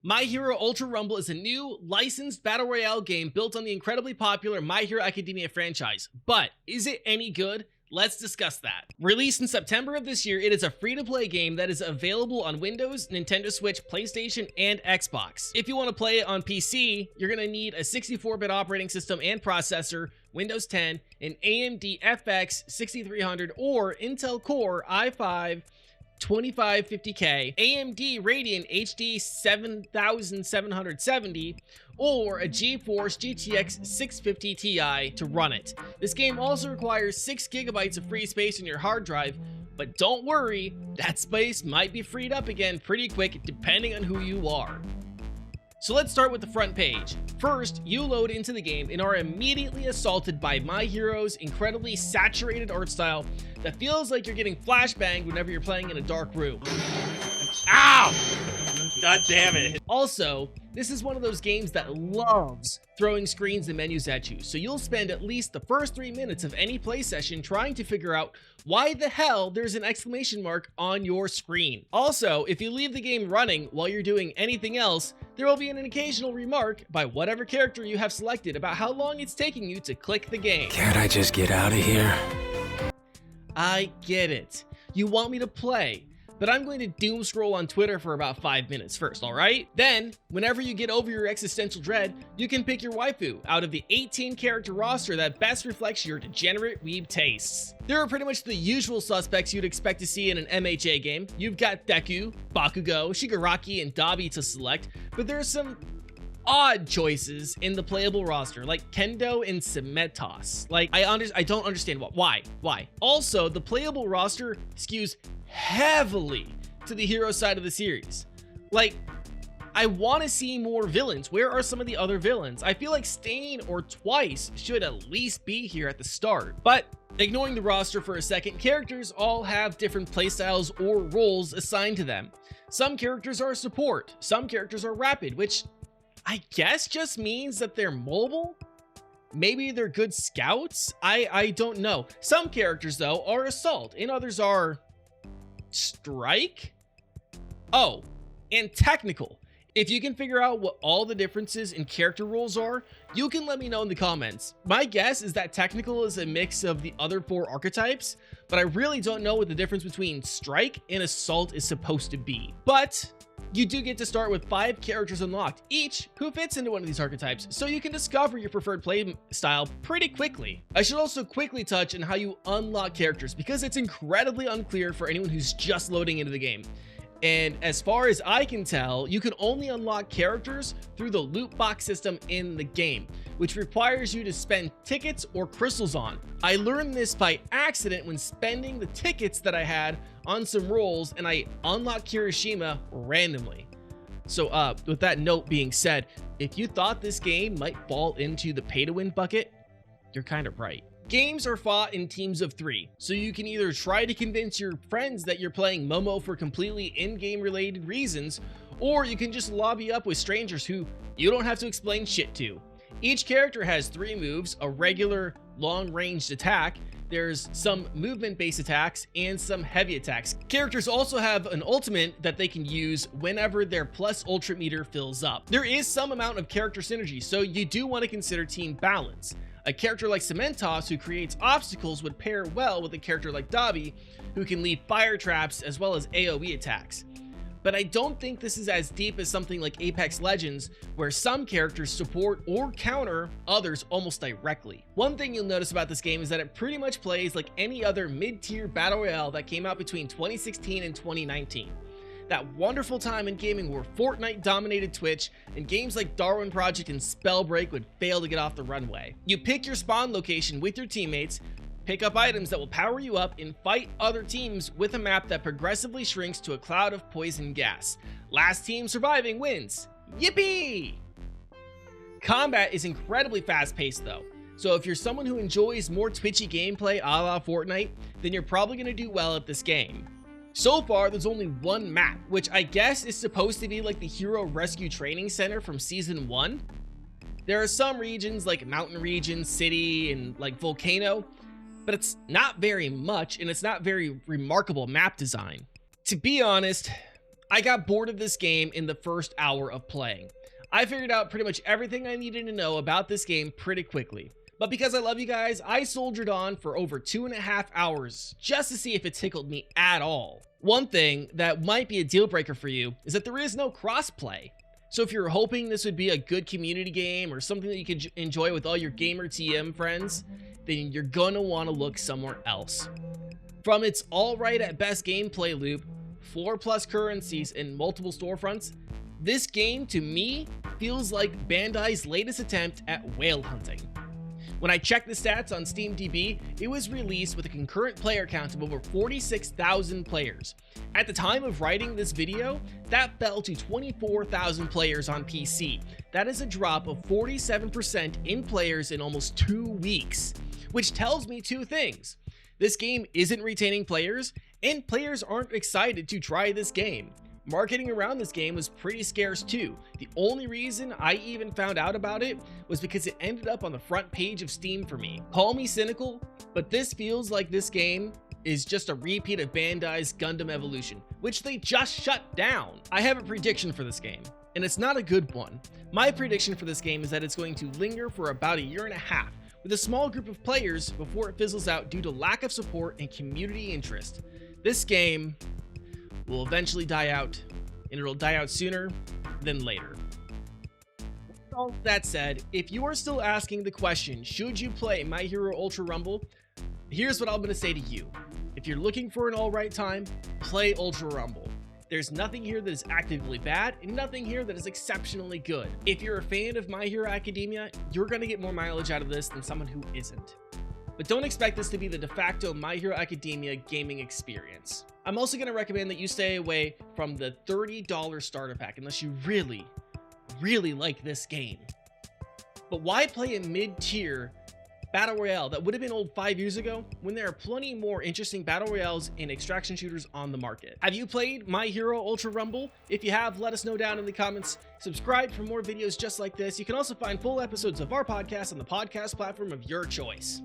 My Hero Ultra Rumble is a new, licensed Battle Royale game built on the incredibly popular My Hero Academia franchise. But is it any good? Let's discuss that. Released in September of this year, it is a free-to-play game that is available on Windows, Nintendo Switch, PlayStation, and Xbox. If you want to play it on PC, you're going to need a 64-bit operating system and processor, Windows 10, an AMD FX 6300 or Intel Core i5 2550K, AMD Radeon HD 7770, or a GeForce GTX 650 Ti to run it. This game also requires 6 GB of free space on your hard drive, but don't worry, that space might be freed up again pretty quick depending on who you are. So let's start with the front page. First, you load into the game and are immediately assaulted by My Hero's incredibly saturated art style that feels like you're getting flashbanged whenever you're playing in a dark room. Ow! God damn it. Also, this is one of those games that loves throwing screens and menus at you, so you'll spend at least the first 3 minutes of any play session trying to figure out why the hell there's an exclamation mark on your screen. Also, if you leave the game running while you're doing anything else, there will be an occasional remark by whatever character you have selected about how long it's taking you to click the game. Can't I just get out of here? I get it. You want me to play, but I'm going to doom scroll on Twitter for about 5 minutes first, alright? Then, whenever you get over your existential dread, you can pick your waifu out of the 18 character roster that best reflects your degenerate weeb tastes. There are pretty much the usual suspects you'd expect to see in an MHA game. You've got Deku, Bakugo, Shigaraki, and Dabi to select, but there are some odd choices in the playable roster, like Kendo and Cementos. Like, I don't understand why. Also, the playable roster skews heavily to the hero side of the series. Like, I want to see more villains. Where are some of the other villains? I feel like Stain or Twice should at least be here at the start. But ignoring the roster for a second, characters all have different playstyles or roles assigned to them. Some characters are support, some characters are rapid, which I guess just means that they're mobile? Maybe they're good scouts? I don't know. Some characters, though, are assault, and others are strike? Oh, and technical. If you can figure out what all the differences in character roles are, you can let me know in the comments. My guess is that technical is a mix of the other 4 archetypes, but I really don't know what the difference between strike and assault is supposed to be. But you do get to start with 5 characters unlocked, each who fits into one of these archetypes, so you can discover your preferred play style pretty quickly. I should also quickly touch on how you unlock characters, because it's incredibly unclear for anyone who's just loading into the game. And as far as I can tell, you can only unlock characters through the loot box system in the game, which requires you to spend tickets or crystals on. I learned this by accident when spending the tickets that I had on some rolls, and I unlocked Kirishima randomly. So with that note being said, if you thought this game might fall into the pay-to-win bucket, you're kind of right. Games are fought in teams of 3, so you can either try to convince your friends that you're playing Momo for completely in-game related reasons, or you can just lobby up with strangers who you don't have to explain shit to. Each character has 3 moves, a regular long-ranged attack, there's some movement-based attacks, and some heavy attacks. Characters also have an ultimate that they can use whenever their plus ultra meter fills up. There is some amount of character synergy, so you do want to consider team balance. A character like Cementos, who creates obstacles, would pair well with a character like Dabi, who can leave fire traps as well as AoE attacks. But I don't think this is as deep as something like Apex Legends, where some characters support or counter others almost directly. One thing you'll notice about this game is that it pretty much plays like any other mid-tier battle royale that came out between 2016 and 2019. That wonderful time in gaming where Fortnite dominated Twitch and games like Darwin Project and Spellbreak would fail to get off the runway. You pick your spawn location with your teammates, pick up items that will power you up, and fight other teams with a map that progressively shrinks to a cloud of poison gas. Last team surviving wins. Yippee! Combat is incredibly fast-paced though, so if you're someone who enjoys more twitchy gameplay a la Fortnite, then you're probably going to do well at this game. So far, there's only one map, which I guess is supposed to be like the Hero Rescue Training Center from Season 1. There are some regions like Mountain Region, City, and like Volcano, but it's not very much, and it's not very remarkable map design. To be honest, I got bored of this game in the first hour of playing. I figured out pretty much everything I needed to know about this game pretty quickly. But because I love you guys, I soldiered on for over 2.5 hours just to see if it tickled me at all. One thing that might be a deal breaker for you is that there is no crossplay. So if you're hoping this would be a good community game or something that you could enjoy with all your gamer TM friends, then you're gonna wanna look somewhere else. From its alright at best gameplay loop, 4+ currencies and multiple storefronts, this game to me feels like Bandai's latest attempt at whale hunting. When I checked the stats on SteamDB, it was released with a concurrent player count of over 46,000 players. At the time of writing this video, that fell to 24,000 players on PC. That is a drop of 47% in players in almost 2 weeks, which tells me two things. This game isn't retaining players, and players aren't excited to try this game. Marketing around this game was pretty scarce too. The only reason I even found out about it was because it ended up on the front page of Steam for me. Call me cynical, but this feels like this game is just a repeat of Bandai's Gundam Evolution, which they just shut down. I have a prediction for this game, and it's not a good one. My prediction for this game is that it's going to linger for about 1.5 years, with a small group of players before it fizzles out due to lack of support and community interest. This game will eventually die out, and it'll die out sooner than later. With all that said, if you are still asking the question, should you play My Hero Ultra Rumble? Here's what I'm going to say to you. If you're looking for an alright time, play Ultra Rumble. There's nothing here that is actively bad, and nothing here that is exceptionally good. If you're a fan of My Hero Academia, you're going to get more mileage out of this than someone who isn't. But don't expect this to be the de facto My Hero Academia gaming experience. I'm also going to recommend that you stay away from the $30 starter pack unless you really, really like this game. But why play a mid-tier battle royale that would have been old 5 years ago when there are plenty more interesting battle royales and extraction shooters on the market? Have you played My Hero Ultra Rumble? If you have, let us know down in the comments. Subscribe for more videos just like this. You can also find full episodes of our podcast on the podcast platform of your choice.